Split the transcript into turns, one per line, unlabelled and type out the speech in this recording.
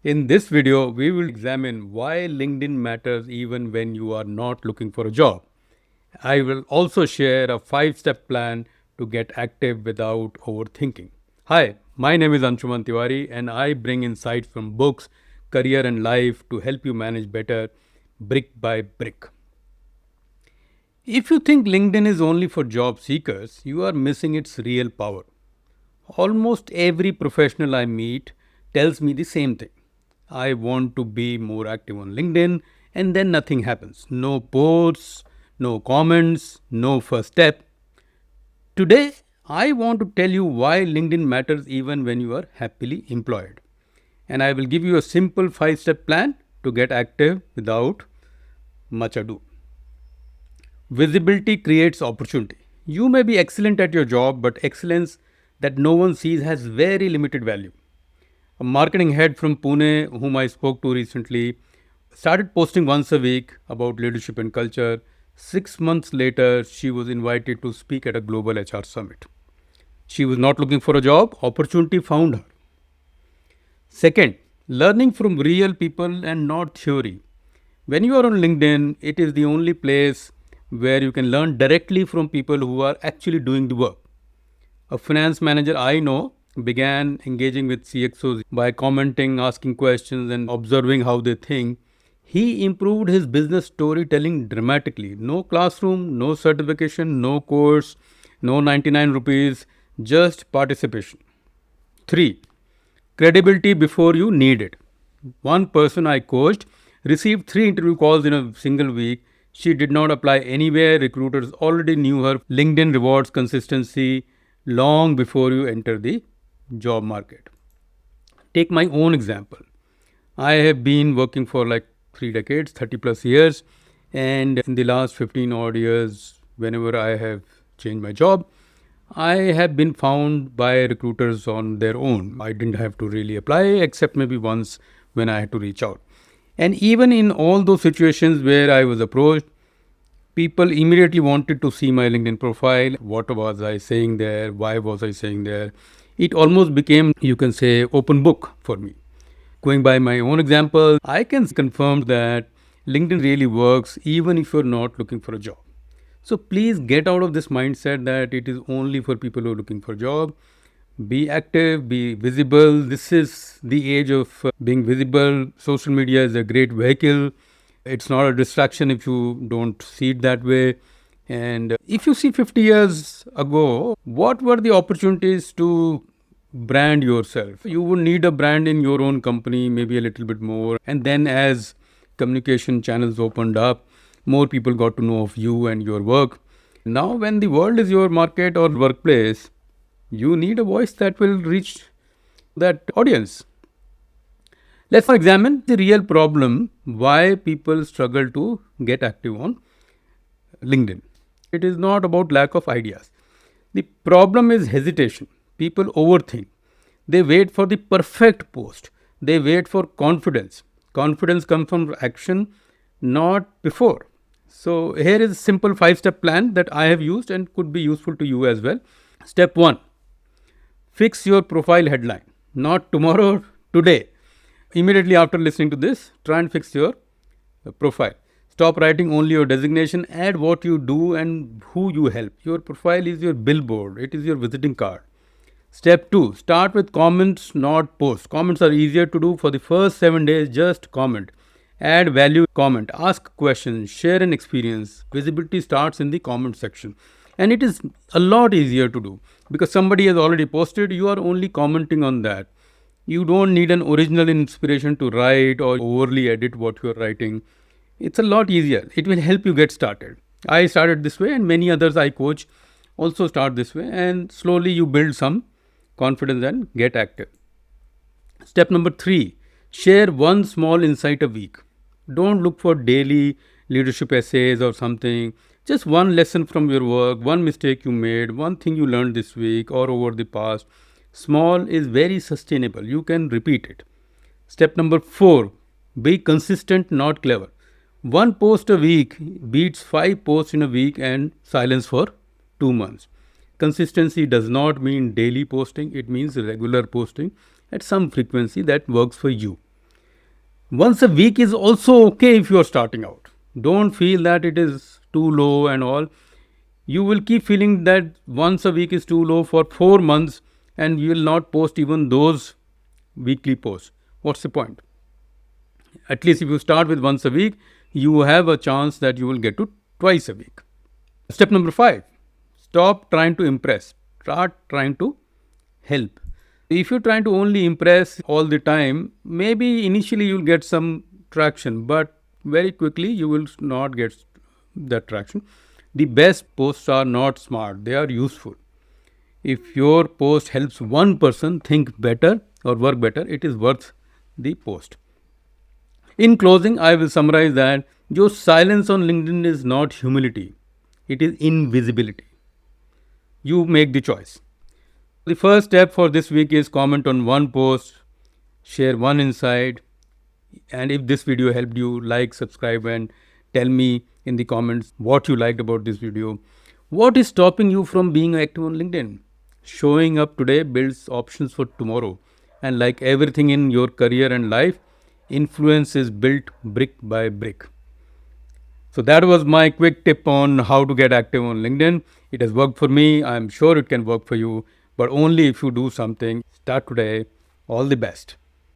In this video, we will examine why LinkedIn matters even when you are not looking for a job. I will also share a 5 step plan to get active without overthinking. Hi, my name is Anshuman Tiwari and I bring insights from books, career, and life to help you manage better brick by brick. If you think LinkedIn is only for job seekers, you are missing its real power. Almost every professional I meet tells me the same thing. I want to be more active on LinkedIn, and then nothing happens. No posts, no comments, no first step. Today, I want to tell you why LinkedIn matters even when you are happily employed. And I will give you a simple 5 step plan to get active without much ado. Visibility creates opportunity. You may be excellent at your job, but excellence that no one sees has very limited value. A marketing head from Pune, whom I spoke to recently, started posting once a week about leadership and culture. 6 months later, she was invited to speak at a global HR summit. She was not looking for a job, opportunity found her. Second, learning from real people and not theory. When you are on LinkedIn, it is the only place where you can learn directly from people who are actually doing the work. A finance manager I know began engaging with CXOs by commenting, asking questions, and observing how they think. He improved his business storytelling dramatically. No classroom, no certification, no course, no 99 rupees, just participation. 3. Credibility before you need it. One person I coached received 3 interview calls in a single week. She did not apply anywhere. Recruiters already knew her. LinkedIn rewards consistency long before you enter the job market. Take my own example. I have been working for like 3 decades, 30 plus years, and in the last 15 odd years, whenever I have changed my job, I have been found by recruiters on their own. I didn't have to really apply except maybe once when I had to reach out. And even in all those situations where I was approached, people immediately wanted to see my LinkedIn profile. What was I saying there? Why was I saying there? It almost became, you can say, open book for me. Going by my own example, I can confirm that LinkedIn really works even if you're not looking for a job. So please get out of this mindset that it is only for people who are looking for a job. Be active, be visible. This is the age of being visible. Social media is a great vehicle. It's not a distraction if you don't see it that way. And if you see 50 years ago, what were the opportunities to brand yourself? You would need a brand in your own company, maybe a little bit more. And then as communication channels opened up, more people got to know of you and your work. Now, when the world is your market or workplace, you need a voice that will reach that audience. Let's examine the real problem why people struggle to get active on LinkedIn. It is not about lack of ideas. The problem is hesitation. People overthink. They wait for the perfect post. They wait for confidence. Confidence comes from action, not before. So, here is a simple 5 step plan that I have used and could be useful to you as well. Step 1, fix your profile headline. Not tomorrow, today. Immediately after listening to this, try and fix your profile. Stop writing only your designation, add what you do and who you help. Your profile is your billboard, it is your visiting card. Step 2, start with comments, not posts. Comments are easier to do. For the first 7 days, just comment. Add value, comment, ask questions, share an experience. Visibility starts in the comment section. And it is a lot easier to do because somebody has already posted, you are only commenting on that. You don't need an original inspiration to write or overly edit what you are writing. It's a lot easier. It will help you get started. I started this way, and many others I coach also start this way, and slowly you build some confidence and get active. Step number 3, share one small insight a week. Don't look for daily leadership essays or something. Just one lesson from your work, one mistake you made, one thing you learned this week or over the past. Small is very sustainable. You can repeat it. Step number 4, be consistent, not clever. One post a week beats 5 posts in a week and silence for 2 months. Consistency does not mean daily posting, it means regular posting at some frequency that works for you. Once a week is also okay if you are starting out. Don't feel that it is too low and all. You will keep feeling that once a week is too low for 4 months and you will not post even those weekly posts. What's the point? At least if you start with once a week, you have a chance that you will get to twice a week. Step number 5, stop trying to impress, start trying to help. If you're trying to only impress all the time, maybe initially you'll get some traction, but very quickly you will not get that traction. The best posts are not smart, they are useful. If your post helps one person think better or work better, it is worth the post. In closing, I will summarize that your silence on LinkedIn is not humility, it is invisibility. You make the choice. The first step for this week is comment on one post, share one insight, and if this video helped you, like, subscribe, and tell me in the comments what you liked about this video. What is stopping you from being active on LinkedIn? Showing up today builds options for tomorrow. And like everything in your career and life, influence is built brick by brick. So that was my quick tip on how to get active on LinkedIn. It has worked for me. I'm sure it can work for you, but only if you do something. Start today. All the best.